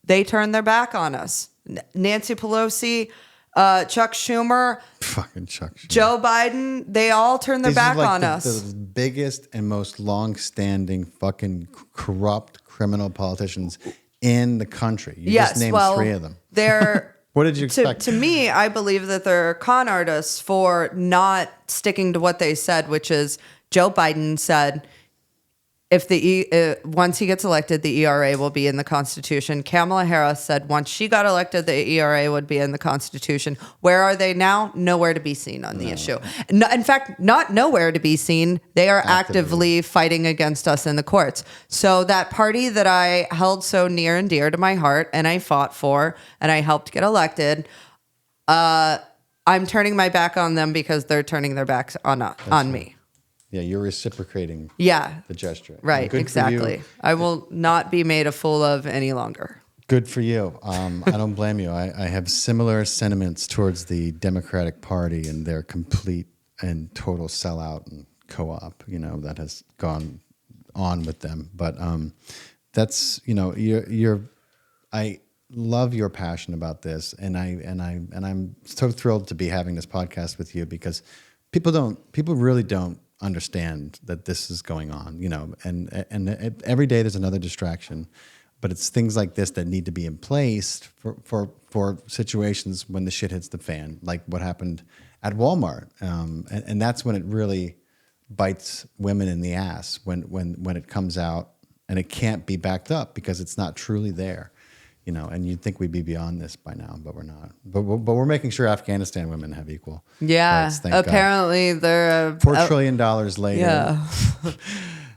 they turned their back on us. Nancy Pelosi, Chuck Schumer, fucking Chuck Schumer, Joe Biden, they all turned their back on us. The biggest and most long-standing fucking corrupt criminal politicians in the country. You just named three of them. They're what did you expect? To me, I believe that they're con artists for not sticking to what they said, which is Joe Biden said, once he gets elected, the ERA will be in the Constitution. Kamala Harris said once she got elected, the ERA would be in the Constitution. Where are they now? Nowhere to be seen on the issue. No, in fact, not nowhere to be seen. They are actively fighting against us in the courts. So that party that I held so near and dear to my heart and I fought for and I helped get elected, I'm turning my back on them because they're turning their backs on me. Yeah, you're reciprocating the gesture. Right, exactly. I will not be made a fool of any longer. Good for you. I don't blame you. I have similar sentiments towards the Democratic Party and their complete and total sellout and co-op, that has gone on with them. But that's, I love your passion about this, and I'm so thrilled to be having this podcast with you because people really don't understand that this is going on, and every day there's another distraction, but it's things like this that need to be in place for situations when the shit hits the fan, like what happened at Walmart, and that's when it really bites women in the ass when it comes out and it can't be backed up because it's not truly there. And you'd think we'd be beyond this by now, but we're not. But we're making sure Afghanistan women have equal rights. Apparently they're $4 trillion later.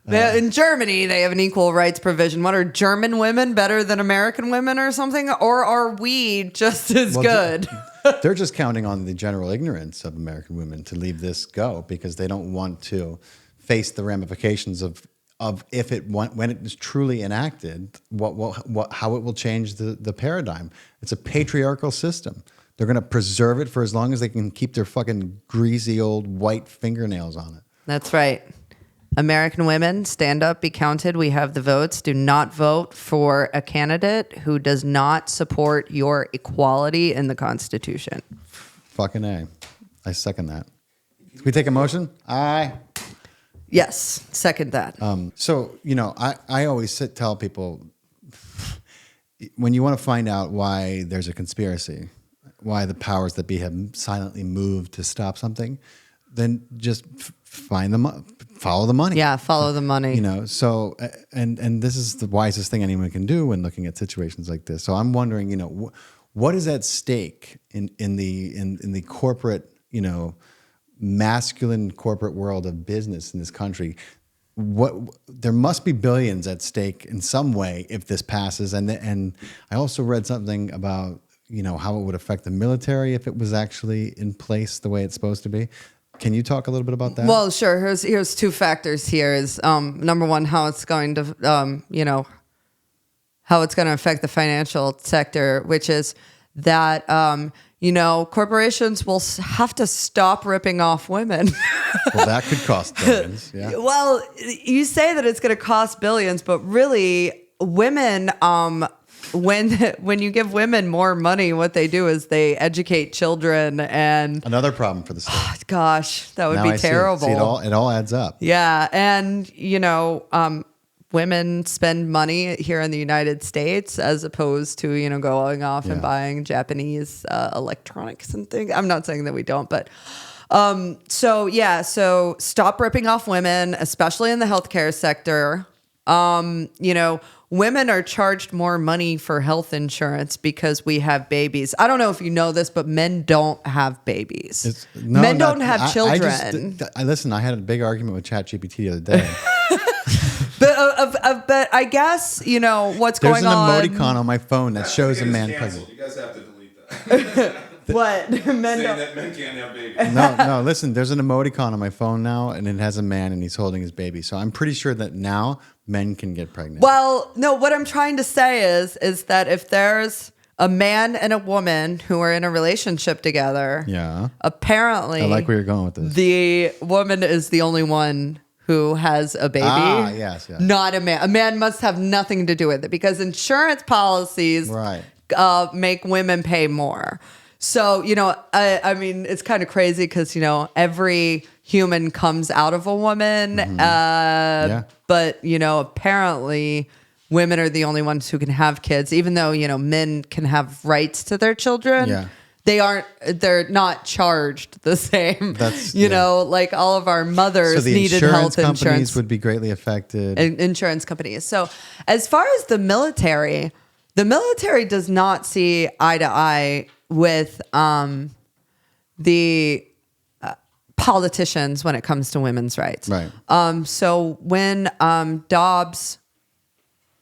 Yeah. In Germany, they have an equal rights provision. What, are German women better than American women or something? Or are we just as good? They're just counting on the general ignorance of American women to leave this go because they don't want to face the ramifications of when it is truly enacted, how it will change the paradigm. It's a patriarchal system. They're going to preserve it for as long as they can keep their fucking greasy old white fingernails on it. That's right. American women, stand up, be counted. We have the votes. Do not vote for a candidate who does not support your equality in the Constitution. Fucking A. I second that. Can we take a motion? Aye. Yes, second that. So, I always tell people, when you want to find out why there's a conspiracy, why the powers that be have silently moved to stop something, then just find them, follow the money. Yeah, follow the money. So, and this is the wisest thing anyone can do when looking at situations like this. So I'm wondering, what is at stake in the corporate, masculine corporate world of business in this country? There must be billions at stake in some way if this passes. And I also read something about how it would affect the military if it was actually in place the way it's supposed to be. Can you talk a little bit about that? Well, sure. Here's two factors here. Is number one, how it's going to how it's going to affect the financial sector, which is that corporations will have to stop ripping off women. Well, that could cost billions. Yeah. Well, you say that it's going to cost billions, but really, women when you give women more money, what they do is they educate children, and Another problem for the state. gosh, that would Now be I see. terrible. See, it all adds up. Yeah, and women spend money here in the United States as opposed to going off and buying Japanese electronics and things. I'm not saying that we don't, but so stop ripping off women, especially in the healthcare sector. Women are charged more money for health insurance because we have babies. I don't know if you know this, but men don't have babies. Men don't have children. Listen, I had a big argument with ChatGPT the other day. But I guess, what's going on. There's an emoticon on my phone that shows a man puzzle. You guys have to delete that. What? Saying that men can't have babies. No, listen, there's an emoticon on my phone now, and it has a man, and he's holding his baby. So I'm pretty sure that now men can get pregnant. Well, no, what I'm trying to say is that if there's a man and a woman who are in a relationship together, apparently, I like where you're going with this. The woman is the only one who has a baby. Yes. Not a man. A man must have nothing to do with it because insurance policies make women pay more. So, I mean, it's kind of crazy because, every human comes out of a woman. But, apparently women are the only ones who can have kids, even though, men can have rights to their children. Yeah. They're not charged the same. That's, like all of our mothers needed health insurance. Insurance companies would be greatly affected. Insurance companies. So as far as the military does not see eye to eye with the politicians when it comes to women's rights. Right. So when Dobbs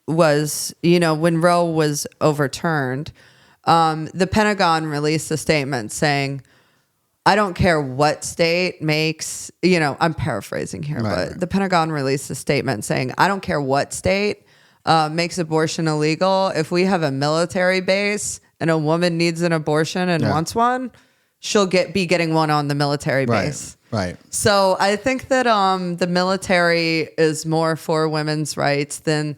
was, when Roe was overturned, the Pentagon released a statement saying, I don't care what state makes, I'm paraphrasing here, but the Pentagon released a statement saying, I don't care what state makes abortion illegal. If we have a military base and a woman needs an abortion and wants one, she'll be getting one on the military base. Right. So I think that the military is more for women's rights than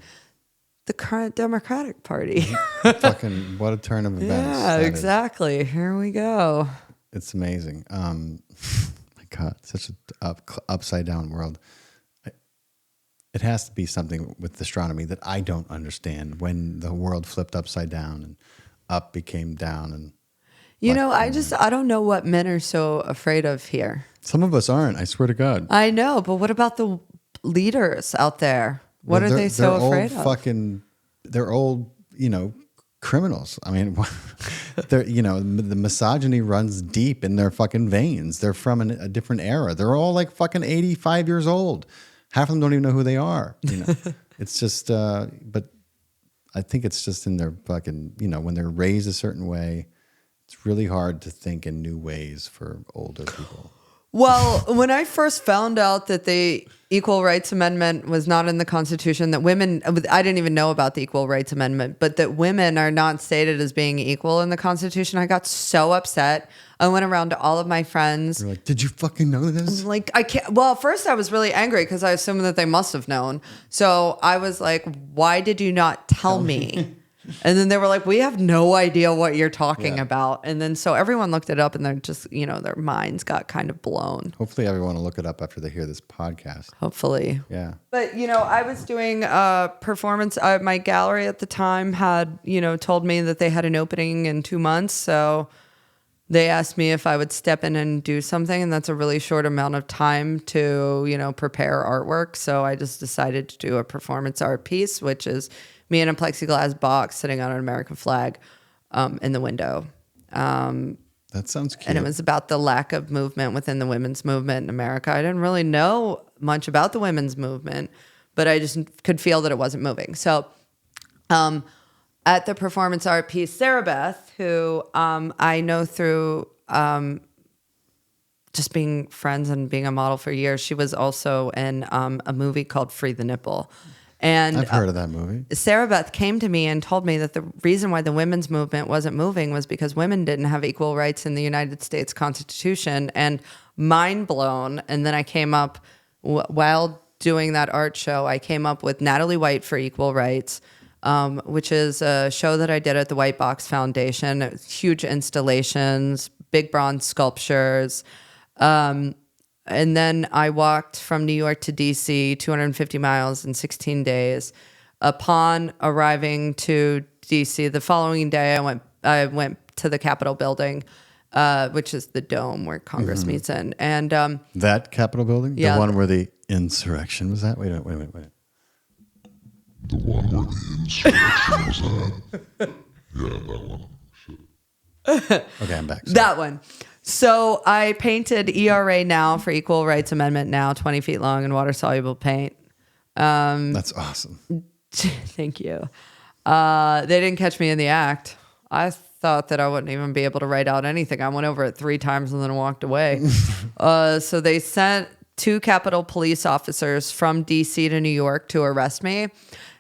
the current Democratic Party. Fucking what a turn of events. Yeah, exactly. Here we go. It's amazing. My God, such an upside down world. It has to be something with astronomy that I don't understand, when the world flipped upside down and up became down. And I don't know what men are so afraid of here. Some of us aren't, I swear to God. I know, but what about the leaders out there? What are they so afraid of? They're old, criminals. I mean, they're, the misogyny runs deep in their fucking veins. They're from a different era. They're all like fucking 85 years old. Half of them don't even know who they are. It's just, but I think it's just in their fucking, when they're raised a certain way, it's really hard to think in new ways for older people. Well, when I first found out that the Equal Rights Amendment was not in the Constitution, that women, I didn't even know about the Equal Rights Amendment, but that women are not stated as being equal in the Constitution, I got so upset. I went around to all of my friends. You're like, did you fucking know this? Like, I can't. Well, first I was really angry because I assumed that they must have known. So I was like, why did you not tell me? And then they were like, we have no idea what you're talking about. And then so everyone looked it up and they're just, their minds got kind of blown. Hopefully everyone will look it up after they hear this podcast. Hopefully. Yeah. But, I was doing a performance. My gallery at the time had, told me that they had an opening in 2 months. So they asked me if I would step in and do something. And that's a really short amount of time to, prepare artwork. So I just decided to do a performance art piece, which is me in a plexiglass box sitting on an American flag in the window. That sounds cute. And it was about the lack of movement within the women's movement in America. I didn't really know much about the women's movement, but I just could feel that it wasn't moving. So at the performance art piece, Sarah Beth, who I know through just being friends and being a model for years, she was also in a movie called Free the Nipple. And I've heard of that movie. Sarah Beth came to me and told me that the reason why the women's movement wasn't moving was because women didn't have equal rights in the United States Constitution, and mind blown. And then I came up, while doing that art show, I came up with Natalie White for equal rights, which is a show that I did at the WhiteBox Foundation. It was huge installations, big bronze sculptures. And then I walked from New York to DC, 250 miles in 16 days. Upon arriving to DC, the following day, I went to the Capitol building, which is the dome where Congress meets in. And that Capitol building? Yeah. The one where the insurrection was at? Wait. The one where the insurrection was at. Yeah, that one. Shit. Okay, I'm back. Sorry. that one. So I painted ERA Now for Equal Rights Amendment Now, 20 feet long in water-soluble paint. That's awesome. Thank you. They didn't catch me in the act. I thought that I wouldn't even be able to write out anything. I went over it 3 times and then walked away. So they sent 2 Capitol police officers from DC to New York to arrest me.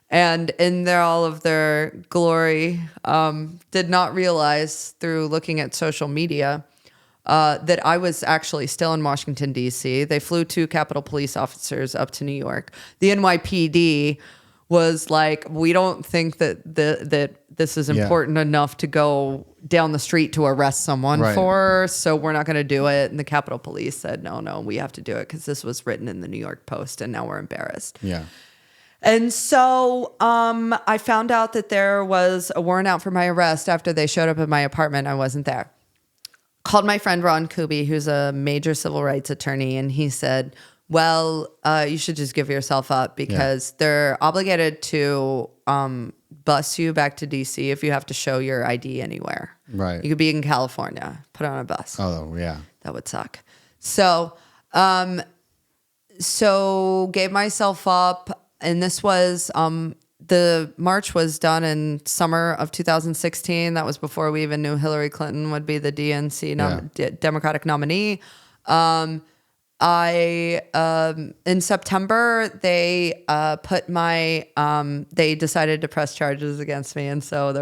And in all of their glory, did not realize through looking at social media that I was actually still in Washington, D.C. They flew 2 Capitol police officers up to New York. The NYPD was like, we don't think that that this is important enough to go down the street to arrest someone for, so we're not going to do it. And the Capitol Police said, no, we have to do it because this was written in the New York Post, and now we're embarrassed. Yeah. And so I found out that there was a warrant out for my arrest after they showed up at my apartment. I wasn't there. Called my friend Ron Kuby, who's a major civil rights attorney, and he said, well, you should just give yourself up because they're obligated to bus you back to DC if you have to show your ID anywhere. Right. You could be in California, put on a bus. Oh, yeah. That would suck. So gave myself up, and this was the march was done in summer of 2016. That was before we even knew Hillary Clinton would be the DNC Democratic nominee. In September, they put they decided to press charges against me. And so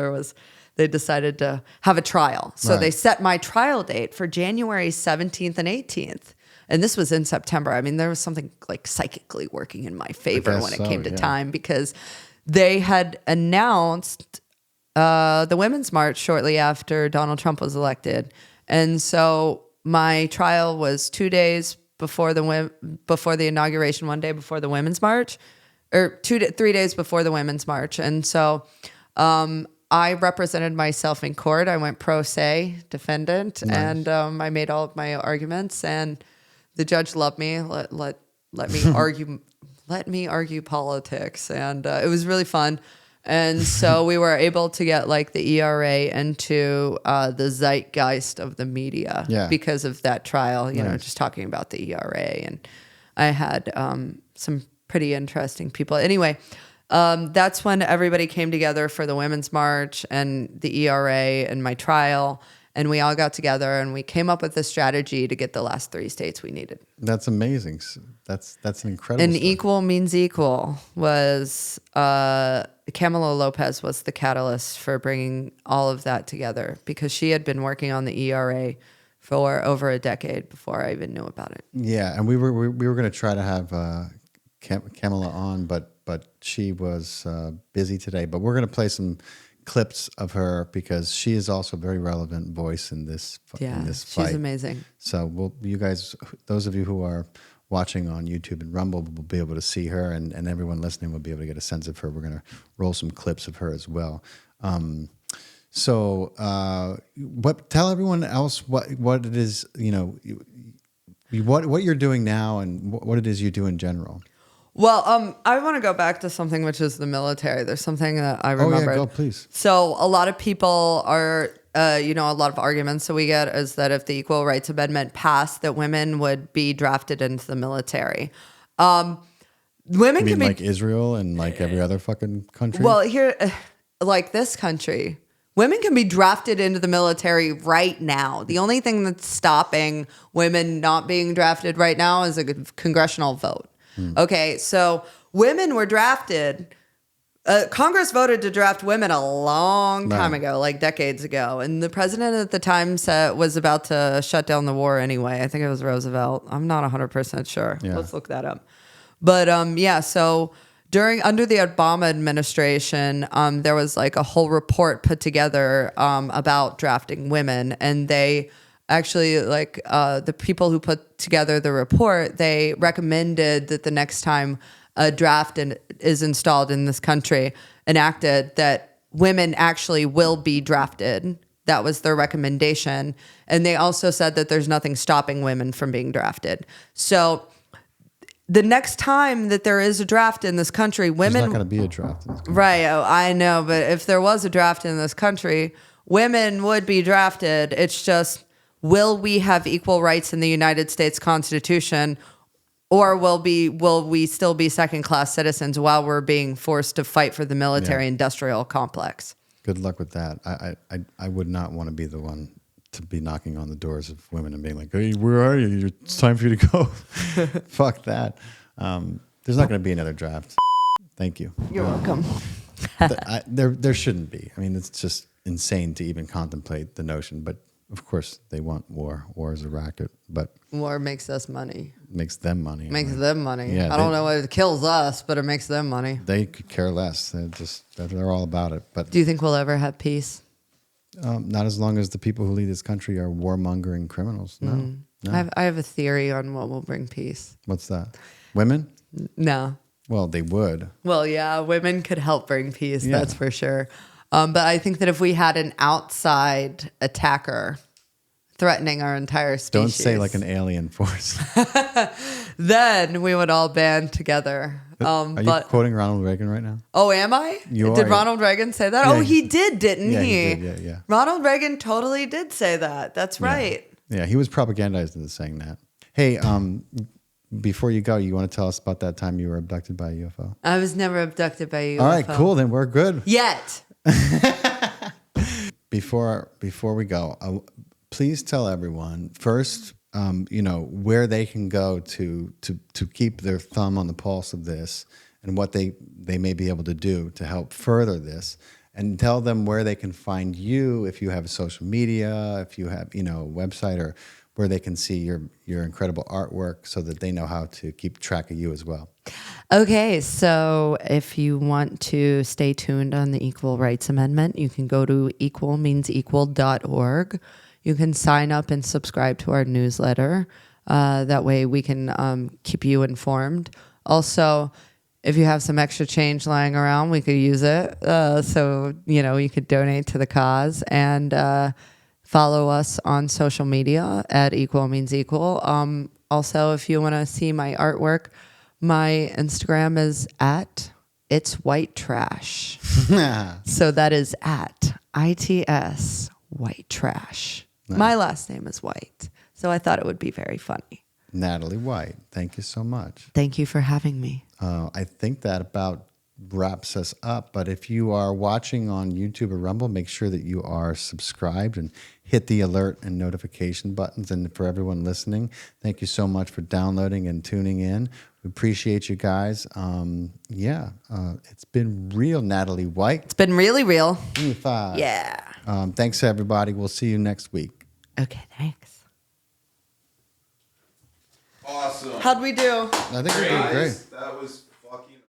they decided to have a trial. So they set my trial date for January 17th and 18th. And this was in September. I mean, there was something like psychically working in my favor when it came to time, because they had announced the Women's March shortly after Donald Trump was elected. And so my trial was 2 days before the inauguration, 1 day before the Women's March, or 3 days before the Women's March. And so I represented myself in court. I went pro se defendant, and I made all of my arguments, and the judge loved me. Let me argue. Let me argue politics, and it was really fun. And so we were able to get like the ERA into the zeitgeist of the media because of that trial, you know, just talking about the ERA. And I had some pretty interesting people. Anyway, that's when everybody came together for the Women's March and the ERA and my trial. And we all got together and we came up with a strategy to get the last 3 states we needed. That's amazing. That's an incredible And story. equal means equal was Kamala Lopez was the catalyst for bringing all of that together, because she had been working on the ERA for over a decade before I even knew about it. Yeah, and we were going to try to have Kamala on, but she was busy today. But we're going to play some clips of her because she is also a very relevant voice in this fight. She's amazing. So you guys, those of you who are watching on YouTube and Rumble, will be able to see her, and everyone listening will be able to get a sense of her. We're going to roll some clips of her as well. Tell everyone else what it is, you know, what you're doing now and what it is you do in general. Well, I want to go back to something which is the military. There's something that I remember. Oh, yeah, go, please. So a lot of people are, a lot of arguments that we get is that if the Equal Rights Amendment passed, that women would be drafted into the military. Women can be like Israel and like every other fucking country? Well, here, like this country, women can be drafted into the military right now. The only thing that's stopping women not being drafted right now is a congressional vote. Okay, so women were drafted. Congress voted to draft women a long time ago, like decades ago. And the president at the time was about to shut down the war anyway. I think it was Roosevelt. I'm not 100% sure. Yeah. Let's look that up. But so under the Obama administration, there was like a whole report put together about drafting women, and they actually the people who put together the report, they recommended that the next time a draft is installed in this country, enacted, that women actually will be drafted. That was their recommendation. And they also said that there's nothing stopping women from being drafted. So the next time that there is a draft in this country, women... There's not going to be a draft in this country. Right. Oh, I know. But if there was a draft in this country, women would be drafted. It's just, will we have equal rights in the United States Constitution, or will we still be second-class citizens while we're being forced to fight for the military-industrial complex? Good luck with that. I would not want to be the one to be knocking on the doors of women and being like, "Hey, where are you? It's time for you to go." Fuck that. There's not going to be another draft. Thank you. You're welcome. There shouldn't be. I mean, it's just insane to even contemplate the notion. But of course, they want war. War is a racket, but War makes us money. makes them money. Makes them money. Yeah, I don't know what it kills us, but it makes them money. They could care less. They're all about it. But Do you think we'll ever have peace? not as long as the people who lead this country are warmongering criminals. No. No. I have a theory on what will bring peace. What's that? Women? No. Well, they would. Well, yeah, women could help bring peace. Yeah. That's for sure. But I think that if we had an outside attacker threatening our entire species, Don't say like an alien force. then we would all band together. Are you quoting Ronald Reagan right now? Oh, am I? You Did are, Ronald Reagan say that? Yeah, oh, he did, didn't Yeah, he? he did, yeah. Ronald Reagan totally did say that. That's right. Yeah, he was propagandized into saying that. Hey, before you go, you want to tell us about that time you were abducted by a UFO? I was never abducted by a UFO. All right, cool. Then we're good. Yet. Before we go, please tell everyone first, where they can go to keep their thumb on the pulse of this and what they may be able to do to help further this, and tell them where they can find you if you have a social media, if you have a website, or where they can see your incredible artwork so that they know how to keep track of you as well. Okay, so if you want to stay tuned on the Equal Rights Amendment, you can go to equalmeansequal.org. You can sign up and subscribe to our newsletter. That way we can keep you informed. Also, if you have some extra change lying around, we could use it. So, you could donate to the cause, and follow us on social media at Equal Means Equal. Also, if you want to see my artwork, my Instagram is at It's White Trash. So that is at ITS White Trash. Nice. My last name is White, so I thought it would be very funny. Natalie White, thank you so much. Thank you for having me. I think that about wraps us up. But if you are watching on YouTube or Rumble, make sure that you are subscribed and hit the alert and notification buttons. And for everyone listening, thank you so much for downloading and tuning in. We appreciate you guys. It's been real, Natalie White. It's been really real. Five. Yeah. Thanks, everybody. We'll see you next week. Okay, thanks. Awesome. How'd we do? I think we did great. That was